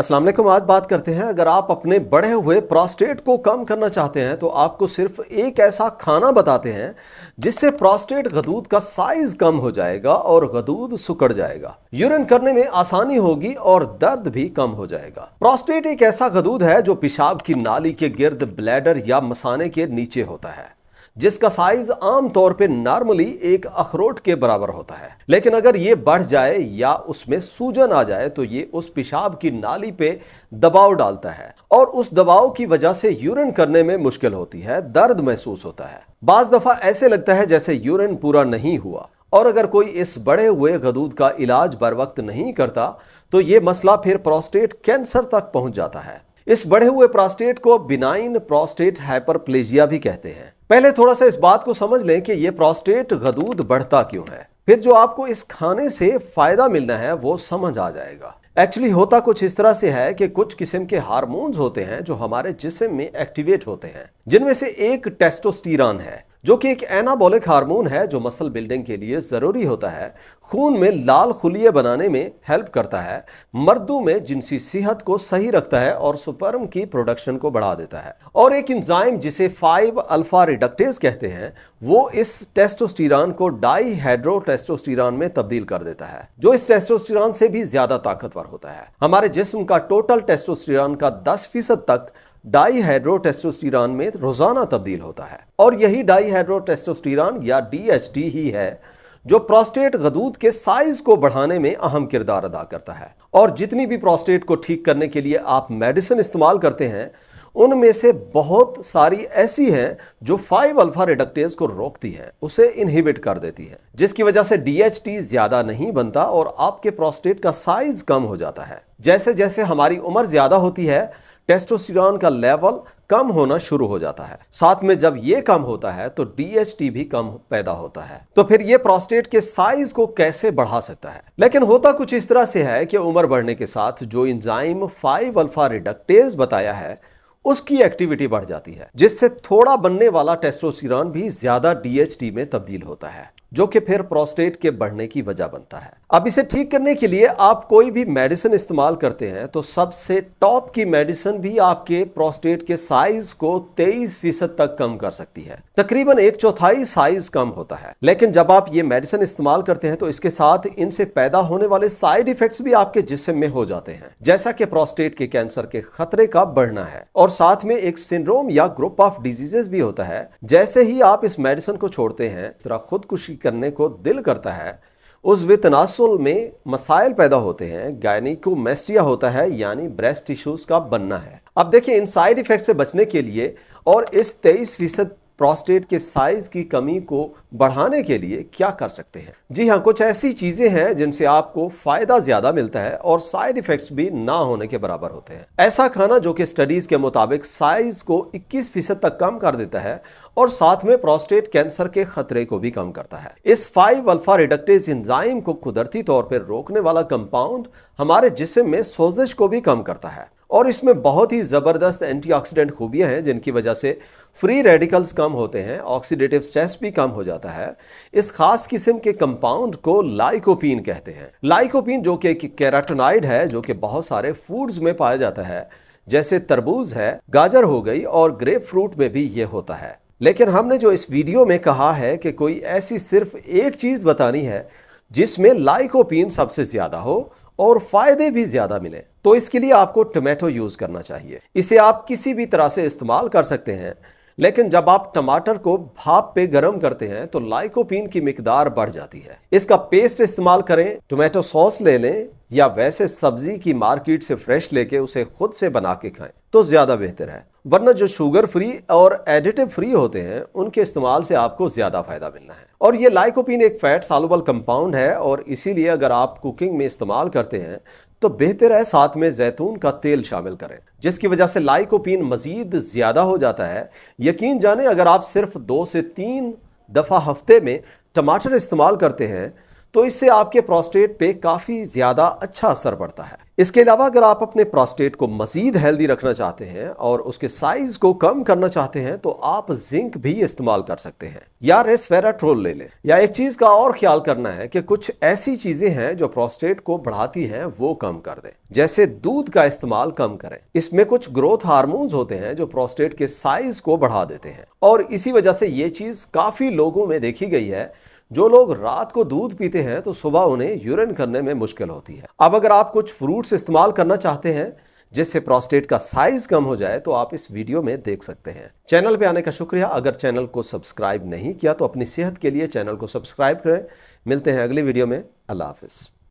अस्सलाम वालेकुम। आज बात करते हैं, अगर आप अपने बढ़े हुए प्रोस्टेट को कम करना चाहते हैं तो आपको सिर्फ एक ऐसा खाना बताते हैं जिससे प्रोस्टेट गदूद का साइज कम हो जाएगा और गदूद सिकुड़ जाएगा, यूरिन करने में आसानी होगी और दर्द भी कम हो जाएगा। प्रोस्टेट एक ऐसा गदूद है जो पेशाब की नाली के गिर्द ब्लैडर या मसाने के नीचे होता है, जिसका साइज आमतौर पे नॉर्मली एक अखरोट के बराबर होता है। लेकिन अगर ये बढ़ जाए या उसमें सूजन आ जाए तो ये उस पेशाब की नाली पे दबाव डालता है और उस दबाव की वजह से यूरिन करने में मुश्किल होती है, दर्द महसूस होता है। बाज दफा ऐसे लगता है जैसे यूरिन पूरा नहीं हुआ। और अगर कोई इस बढ़े हुए गदूद का इलाज बर वक्त नहीं करता तो ये मसला फिर प्रोस्टेट कैंसर तक पहुंच जाता है। इस बढ़े हुए प्रोस्टेट को बिनाइन प्रोस्टेट हाइपरप्लेजिया भी कहते हैं। पहले थोड़ा सा इस बात को समझ लें कि यह प्रोस्टेट गदूद बढ़ता क्यों है, फिर जो आपको इस खाने से फायदा मिलना है वो समझ आ जाएगा। एक्चुअली होता कुछ इस तरह से है कि कुछ किस्म के हार्मोन्स होते हैं जो हमारे जिस्म में एक्टिवेट होते हैं, जिनमें से एक टेस्टोस्टेरोन है जो कि एक एनाबॉलिक हार्मोन है जो मसल बिल्डिंग के लिए जरूरी होता है, खून में लाल खुलिये बनाने में हेल्प करता है, मर्दों में जिनसी सेहत को सही रखता है और स्पर्म की प्रोडक्शन को बढ़ा देता है। और एक एंजाइम जिसे 5 अल्फा रिडक्टेज कहते हैं वो इस टेस्टोस्टेरोन को डाईहाइड्रोटेस्टोस्टेरोन में तब्दील कर देता है, जो इस टेस्टोस्टेरोन से भी ज्यादा ताकतवर होता है। हमारे जिस्म का टोटल टेस्टोस्टेरोन का 10% तक डाईहाइड्रोटेस्टोस्टेरोन में रोजाना तब्दील होता है और यही डाईहाइड्रोटेस्टोस्टेरोन या DHT ही है जो प्रोस्टेट गदूद के साइज को बढ़ाने में अहम किरदार अदा करता है। और जितनी भी प्रोस्टेट को ठीक करने के लिए आप मेडिसिन इस्तेमाल करते हैं उनमें से बहुत सारी ऐसी हैं जो 5 अल्फा रिडक्टेज को रोकती हैं, उसे इनहिबिट कर देती हैं, जिसकी वजह से DHT ज्यादा नहीं बनता और आपके प्रोस्टेट का साइज कम हो जाता है। जैसे जैसे हमारी उम्र ज्यादा होती है टेस्टोस्टेरोन का लेवल कम होना शुरू हो जाता है। साथ में जब ये कम होता है तो DHT भी कम पैदा होता है। तो फिर ये प्रोस्टेट के साइज को कैसे बढ़ा सकता है? लेकिन होता कुछ इस तरह से है कि उम्र बढ़ने के साथ जो एंजाइम 5 अल्फा रिडक्टेज बताया है उसकी एक्टिविटी बढ़ जाती है, जिससे थोड़ा बनने वाला टेस्टोस्टेरोन भी ज्यादा DHT में तब्दील होता है, जो कि फिर प्रोस्टेट के बढ़ने की वजह बनता है। अब इसे ठीक करने के लिए आप कोई भी मेडिसिन इस्तेमाल करते हैं तो सबसे टॉप की मेडिसिन भी आपके प्रोस्टेट के साइज को 23% तक कम कर सकती है, तकरीबन 1/4 साइज कम होता है। लेकिन जब आप ये मेडिसिन इस्तेमाल करते हैं तो इसके साथ इनसे पैदा होने वाले साइड इफेक्ट्स भी आपके जिस्म में हो जाते हैं, जैसा कि प्रोस्टेट के कैंसर के खतरे का बढ़ना है और साथ में एक सिंड्रोम या ग्रुप ऑफ डिजीजेस भी होता है। जैसे ही आप इस मेडिसिन को छोड़ते हैं जरा खुदकुशी करने को दिल करता है, उस तनासुल में मसाइल पैदा होते हैं, गायनिकोमेस्टिया होता है यानी ब्रेस्ट टिश्यूज का बनना है। अब देखिए इन साइड इफेक्ट से बचने के लिए और इस 23% प्रोस्टेट के साइज की कमी को बढ़ाने के लिए क्या कर सकते हैं? जी हाँ, कुछ ऐसी चीजें हैं जिनसे आपको फायदा ज्यादा मिलता है और साइड इफेक्ट्स भी ना होने के बराबर होते हैं। ऐसा खाना जो कि स्टडीज के मुताबिक साइज को 21% तक कम कर देता है और साथ में प्रोस्टेट कैंसर के खतरे को भी कम करता है। इस 5 अल्फा रिडक्टेज एंजाइम को कुदरती तौर पर रोकने वाला कंपाउंड हमारे जिस्म में सोजिश को भी कम करता है और इसमें बहुत ही जबरदस्त एंटीऑक्सीडेंट खूबियां हैं जिनकी वजह से फ्री रेडिकल्स कम होते हैं, ऑक्सीडेटिव स्ट्रेस भी कम हो जाता है। इस खास किस्म के कंपाउंड को लाइकोपीन कहते हैं। लाइकोपीन जो कि एक कैरोटीनॉइड है जो कि बहुत सारे फूड्स में पाया जाता है, जैसे तरबूज है, गाजर हो गई और ग्रेप फ्रूट में भी ये होता है। लेकिन हमने जो इस वीडियो में कहा है कि कोई ऐसी सिर्फ एक चीज बतानी है जिसमें लाइकोपीन सबसे ज्यादा हो और फायदे भी ज्यादा मिले, तो इसके लिए आपको टोमेटो यूज करना चाहिए। इसे आप किसी भी तरह से इस्तेमाल कर सकते हैं, लेकिन जब आप टमाटर को भाप पे गर्म करते हैं तो लाइकोपीन की मिकदार बढ़ जाती है। इसका पेस्ट इस्तेमाल करें, टोमेटो सॉस ले लें या वैसे सब्जी की मार्केट से फ्रेश लेके उसे खुद से बना के खाएं तो ज्यादा बेहतर है। वरना जो शुगर फ्री और एडिटिव फ्री होते हैं उनके इस्तेमाल से आपको ज्यादा फायदा मिलना है। और ये लाइकोपीन एक फैट सॉल्युबल कंपाउंड है और इसीलिए अगर आप कुकिंग में इस्तेमाल करते हैं तो बेहतर है साथ में जैतून का तेल शामिल करें, जिसकी वजह से लाइकोपीन मजीद ज्यादा हो जाता है। यकीन जाने अगर आप सिर्फ 2 से 3 दफा हफ्ते में टमाटर इस्तेमाल करते हैं तो इससे आपके प्रोस्टेट पे काफी ज्यादा अच्छा असर पड़ता है। इसके अलावा अगर आप अपने प्रोस्टेट को मजीद हेल्दी रखना चाहते हैं और उसके साइज को कम करना चाहते हैं तो आप जिंक भी इस्तेमाल कर सकते हैं या रेस्वेराट्रोल ले लें। या एक चीज का और ख्याल करना है कि कुछ ऐसी चीजें हैं जो प्रोस्टेट को बढ़ाती हैं, वो कम कर दें। जैसे दूध का इस्तेमाल कम करें, इसमें कुछ ग्रोथ हार्मोन्स होते हैं जो प्रोस्टेट के साइज को बढ़ा देते हैं और इसी वजह से ये चीज काफी लोगों में देखी गई है। जो लोग रात को दूध पीते हैं तो सुबह उन्हें यूरिन करने में मुश्किल होती है। अब अगर आप कुछ फ्रूट्स इस्तेमाल करना चाहते हैं जिससे प्रोस्टेट का साइज कम हो जाए तो आप इस वीडियो में देख सकते हैं। चैनल पे आने का शुक्रिया। अगर चैनल को सब्सक्राइब नहीं किया तो अपनी सेहत के लिए चैनल को सब्सक्राइब करें। मिलते हैं अगली वीडियो में। अल्लाह हाफिज।